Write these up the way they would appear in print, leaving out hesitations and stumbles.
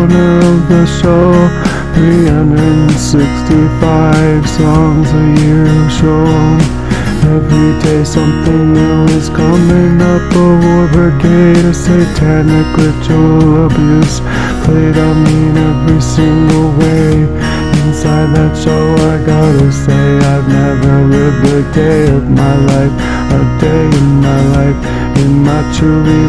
owner of the show. 365 songs a year shown. Every day something new is coming up. A war brigade, a satanic ritual abuse played on me in every single way. Inside that show I gotta say I've never lived a day of my life, a day in my life. In my truly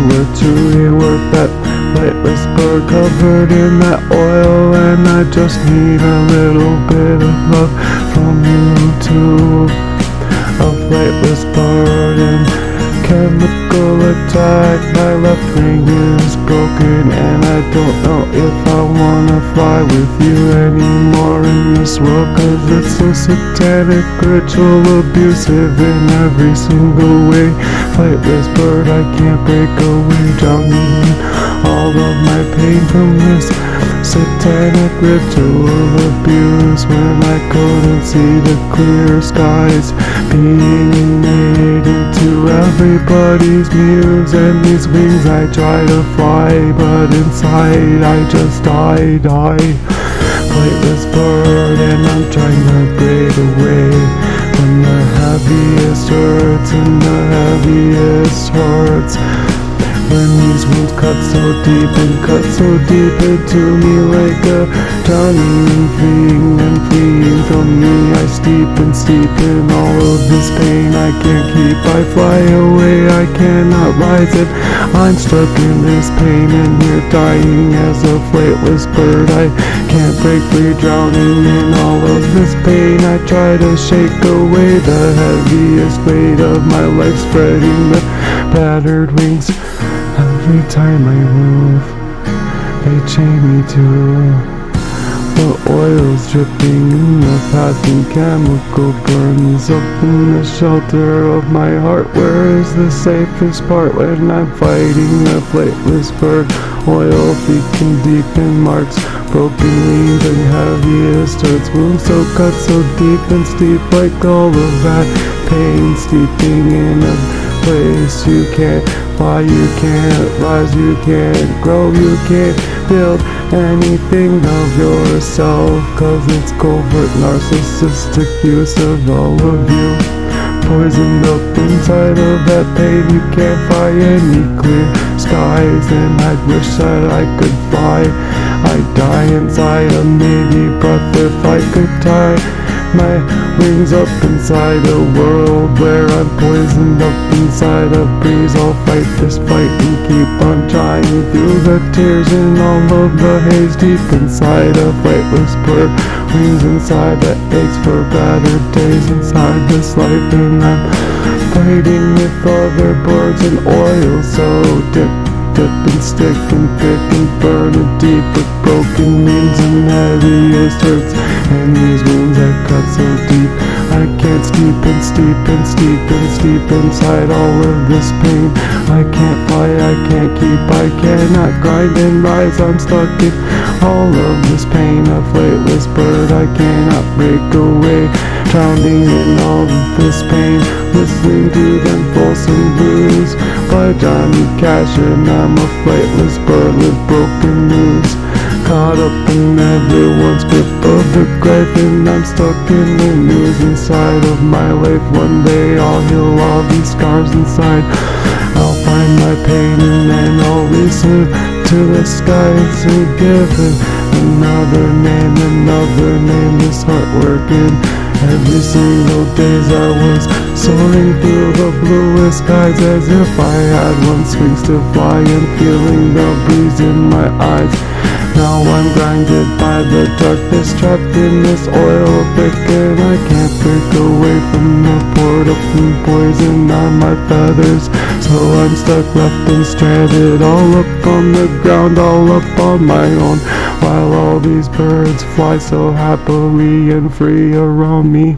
worth that flightless bird covered in that oil. And I just need a little bit of love from you too. A flightless bird and chemical attack. My left wing is broken and I don't know if I wanna fly with you anymore in this world, cause it's so satanic, ritual abusive in every single way. Flightless bird, I can't break away, drowning in all of my pain from this satanic ritual abuse. When I couldn't see the clear skies, being made into everybody's muse. And these wings I try to fly, but inside I just die. Flightless bird, and I'm trying to break away from the heaviest hurts and the heaviest hurts. When these wounds cut so deep into me like a drowning and fleeing from me. I steep in all of this pain I can't keep. I fly away, I cannot rise it. I'm stuck in this pain and here dying as a flightless bird. I can't break free, drowning in all of this pain. I try to shake away the heaviest weight of my life, spreading the battered wings. Every time I move, they chain me to the oil's dripping in the path, and chemical burns up in the shelter of my heart. Where is the safest part when I'm fighting a flightless bird? Oil leaking deep in marks, broken wings and heaviest hurts. Wounds so cut so deep and steep, like all of that pain steeping in a place you can't fly, you can't rise, you can't grow, you can't build anything of yourself, cause it's covert narcissistic use of all of you. Poisoned up inside of that pain, you can't find any clear skies. And I wish that I could fly, I'd die inside a maybe breath if I could tie my wings up inside a world where I'm poisoned up inside a breeze. I'll fight this fight and keep on trying through the tears and all of the haze deep inside a flightless bird. Wings inside that aches for battered days inside this life, and I'm fighting with other birds and oil so dip and stick and pick and burn it deep with broken wings and heaviest hurts. And these wounds that cut so deep, I can't steep inside all of this pain. I can't fly, I can't keep, I cannot grind and rise. I'm stuck in all of this pain. A flightless bird, I cannot break away, drowning in all of this pain. Listening to them Folsom Blues by Johnny Cash, and I'm a flightless bird with broken news. Caught up in everyone's grip of the grave, and I'm stuck in the news inside of my life. One day I'll heal all these scars inside. I'll find my pain and then I'll listen to the skies and give it another name, this heart working. Every single days I was soaring through the bluest skies, as if I had once wings to fly and feeling the breeze in my eyes. Now I'm blinded by the darkness, trapped in this oil thick, and I can't break away from the poured up and poison on my feathers. So I'm stuck, left and stranded, all up on the ground, all up on my own, while all these birds fly so happily and free around me.